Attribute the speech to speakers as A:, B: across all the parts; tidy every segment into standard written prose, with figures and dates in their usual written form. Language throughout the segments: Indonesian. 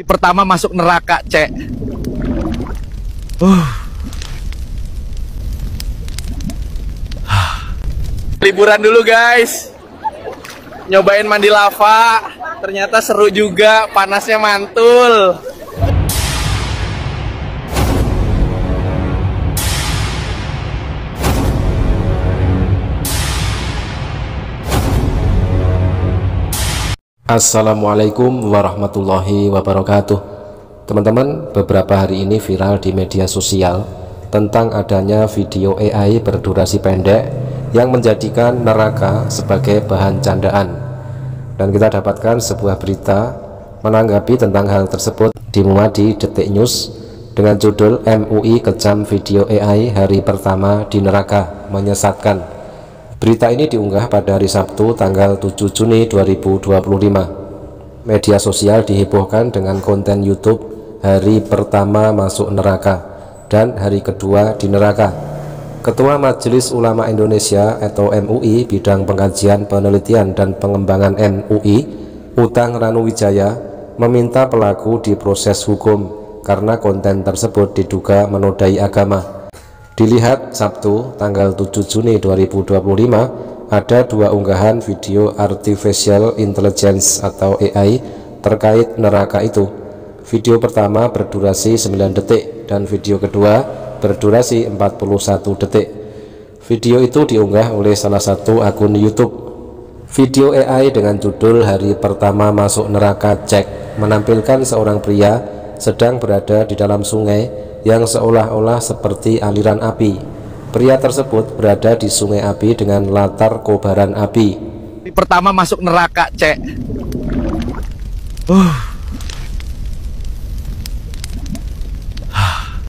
A: Pertama masuk neraka, cek. Liburan dulu guys. Nyobain mandi lava. Ternyata seru juga, panasnya mantul.
B: Assalamualaikum warahmatullahi wabarakatuh. Teman-teman, beberapa hari ini viral di media sosial tentang adanya video AI berdurasi pendek yang menjadikan neraka sebagai bahan candaan. Dan kita dapatkan sebuah berita menanggapi tentang hal tersebut dimuat di Detik News dengan judul MUI kecam video AI hari pertama di neraka, menyesatkan. Berita ini diunggah pada hari Sabtu tanggal 7 Juni 2025. Media sosial dihebohkan dengan konten YouTube hari pertama masuk neraka dan hari kedua di neraka. Ketua Majelis Ulama Indonesia atau MUI bidang pengkajian, penelitian dan pengembangan MUI, Utang Ranuwijaya, meminta pelaku diproses hukum karena konten tersebut diduga menodai agama. Dilihat Sabtu tanggal 7 Juni 2025, ada dua unggahan video artificial intelligence atau AI terkait neraka itu. Video pertama berdurasi 9 detik dan video kedua berdurasi 41 detik. Video itu diunggah oleh salah satu akun YouTube. Video AI dengan judul hari pertama masuk neraka cek menampilkan seorang pria sedang berada di dalam sungai yang seolah-olah seperti aliran api. Pria tersebut berada di sungai api dengan latar kobaran api.
A: Pertama masuk neraka, cek.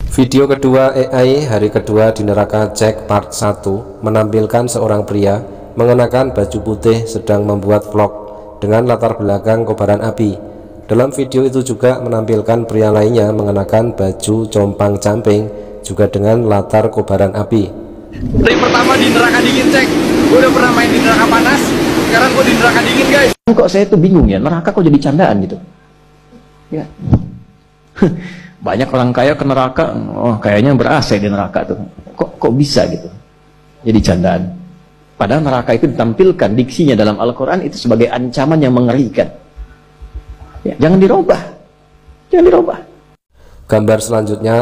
B: Video kedua AI hari kedua di neraka cek part 1 menampilkan seorang pria mengenakan baju putih sedang membuat vlog dengan latar belakang kobaran api. Dalam video itu juga menampilkan pria lainnya mengenakan baju compang-camping juga dengan latar kobaran api.
A: Hari pertama di neraka dingin, cek. Gue udah pernah main di neraka panas, sekarang gue di neraka dingin, guys.
C: Kok saya tuh bingung ya, neraka kok jadi candaan gitu ya. Banyak orang kaya ke neraka, oh kayaknya ber-AC di neraka tuh. Kok bisa gitu jadi candaan, padahal neraka itu ditampilkan diksinya dalam Al-Quran itu sebagai ancaman yang mengerikan ya. Jangan dirubah, jangan dirubah.
B: Gambar selanjutnya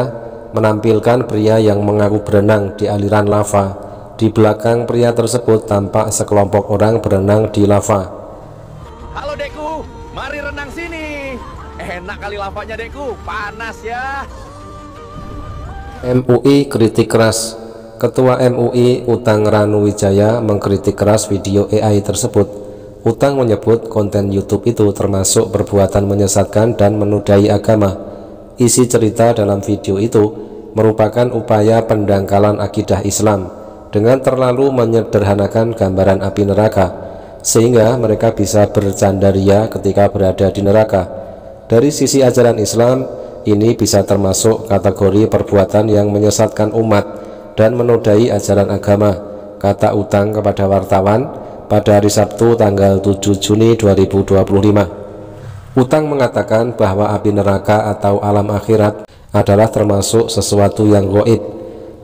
B: menampilkan pria yang mengaku berenang di aliran lava. Di belakang pria tersebut tampak sekelompok orang berenang di lava.
A: Halo Deku, mari renang sini. Enak kali lavanya Deku, panas ya.
B: MUI kritik keras. Ketua MUI Utang Ranuwijaya mengkritik keras video AI tersebut. Utang menyebut konten YouTube itu termasuk perbuatan menyesatkan dan menodai agama. Isi cerita dalam video itu merupakan upaya pendangkalan akidah Islam dengan terlalu menyederhanakan gambaran api neraka, sehingga mereka bisa bercandaria ketika berada di neraka. Dari sisi ajaran Islam, ini bisa termasuk kategori perbuatan yang menyesatkan umat dan menodai ajaran agama, kata Utang kepada wartawan pada hari Sabtu tanggal 7 Juni 2025. Utang mengatakan bahwa api neraka atau alam akhirat adalah termasuk sesuatu yang gaib.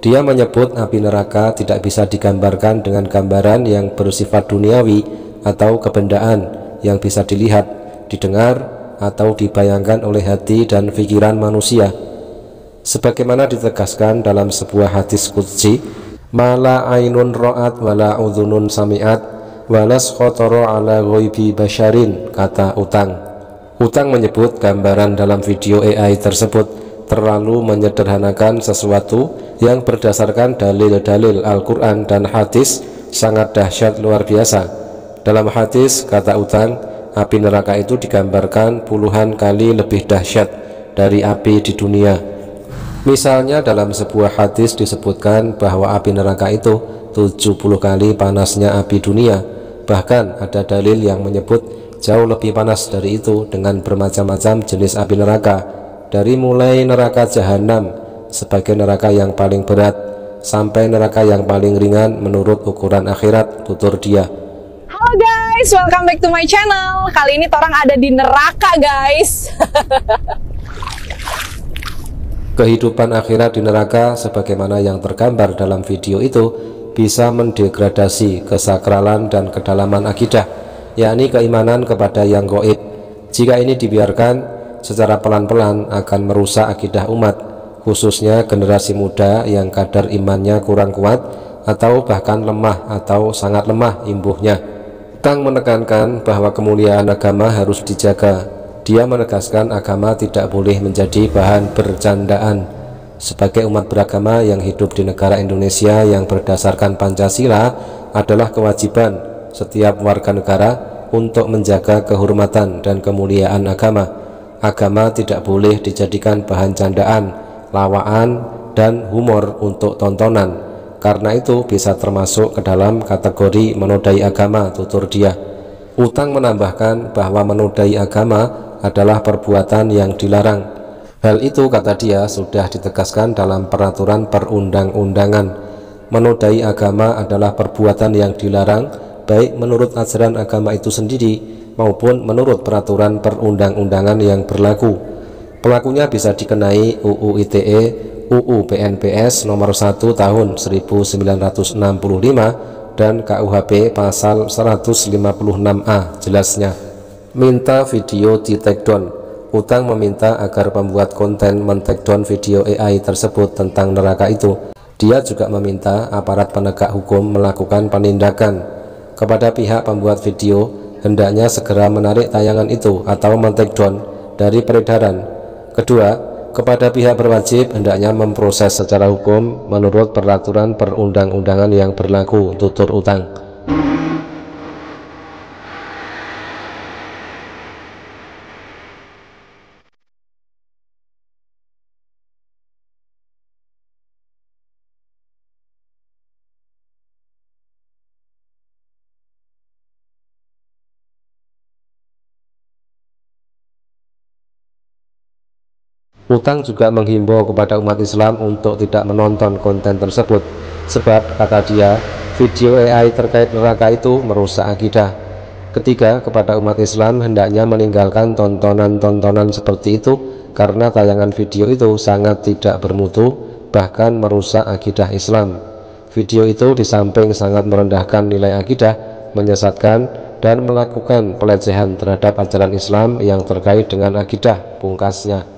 B: Dia menyebut api neraka tidak bisa digambarkan dengan gambaran yang bersifat duniawi atau kebendaan yang bisa dilihat, didengar, atau dibayangkan oleh hati dan pikiran manusia. Sebagaimana ditegaskan dalam sebuah hadis qudsi, "Mala ainun ra'at wala udhunun sami'at walas khotoro ala ghaibi basyarin," kata Utang. Utang menyebut gambaran dalam video AI tersebut terlalu menyederhanakan sesuatu yang berdasarkan dalil-dalil Al-Quran dan hadis sangat dahsyat luar biasa. Dalam hadis, kata Utang, api neraka itu digambarkan puluhan kali lebih dahsyat dari api di dunia. Misalnya dalam sebuah hadis disebutkan bahwa api neraka itu 70 kali panasnya api dunia. Bahkan ada dalil yang menyebut jauh lebih panas dari itu dengan bermacam-macam jenis api neraka, dari mulai neraka jahanam sebagai neraka yang paling berat sampai neraka yang paling ringan menurut ukuran akhirat, tutur dia.
D: Halo guys, guys, welcome back to my channel. Kali ini Torang ada di neraka guys.
B: Kehidupan akhirat di neraka sebagaimana yang tergambar dalam video itu bisa mendegradasi kesakralan dan kedalaman akidah, yakni keimanan kepada yang gaib. Jika ini dibiarkan secara pelan-pelan akan merusak akidah umat, khususnya generasi muda yang kadar imannya kurang kuat atau bahkan lemah atau sangat lemah imbuhnya. Tang menekankan bahwa kemuliaan agama harus dijaga. Dia menegaskan agama tidak boleh menjadi bahan bercandaan. Sebagai umat beragama yang hidup di negara Indonesia yang berdasarkan Pancasila, adalah kewajiban setiap warga negara untuk menjaga kehormatan dan kemuliaan agama. Agama tidak boleh dijadikan bahan candaan, lawaan, dan humor untuk tontonan. Karena itu bisa termasuk ke dalam kategori menodai agama, tutur dia. Utang menambahkan bahwa menodai agama adalah perbuatan yang dilarang. Hal itu, kata dia, sudah ditegaskan dalam peraturan perundang-undangan. Menodai agama adalah perbuatan yang dilarang, baik menurut ajaran agama itu sendiri maupun menurut peraturan perundang-undangan yang berlaku. Pelakunya bisa dikenai UU ITE, UU PNPS nomor 1 tahun 1965 dan KUHP pasal 156A, jelasnya. Minta video di take down. Utang meminta agar pembuat konten men-take down video AI tersebut tentang neraka itu. Dia juga meminta aparat penegak hukum melakukan penindakan kepada pihak pembuat video, hendaknya segera menarik tayangan itu atau men-take down dari peredaran. Kedua, kepada pihak berwajib hendaknya memproses secara hukum menurut peraturan perundang-undangan yang berlaku, tutur Utang. Utang juga menghimbau kepada umat Islam untuk tidak menonton konten tersebut, sebab, kata dia, video AI terkait neraka itu merusak akidah. Ketiga, kepada umat Islam hendaknya meninggalkan tontonan-tontonan seperti itu karena tayangan video itu sangat tidak bermutu, bahkan merusak akidah Islam. Video itu di samping sangat merendahkan nilai akidah, menyesatkan, dan melakukan pelecehan terhadap ajaran Islam yang terkait dengan akidah, pungkasnya.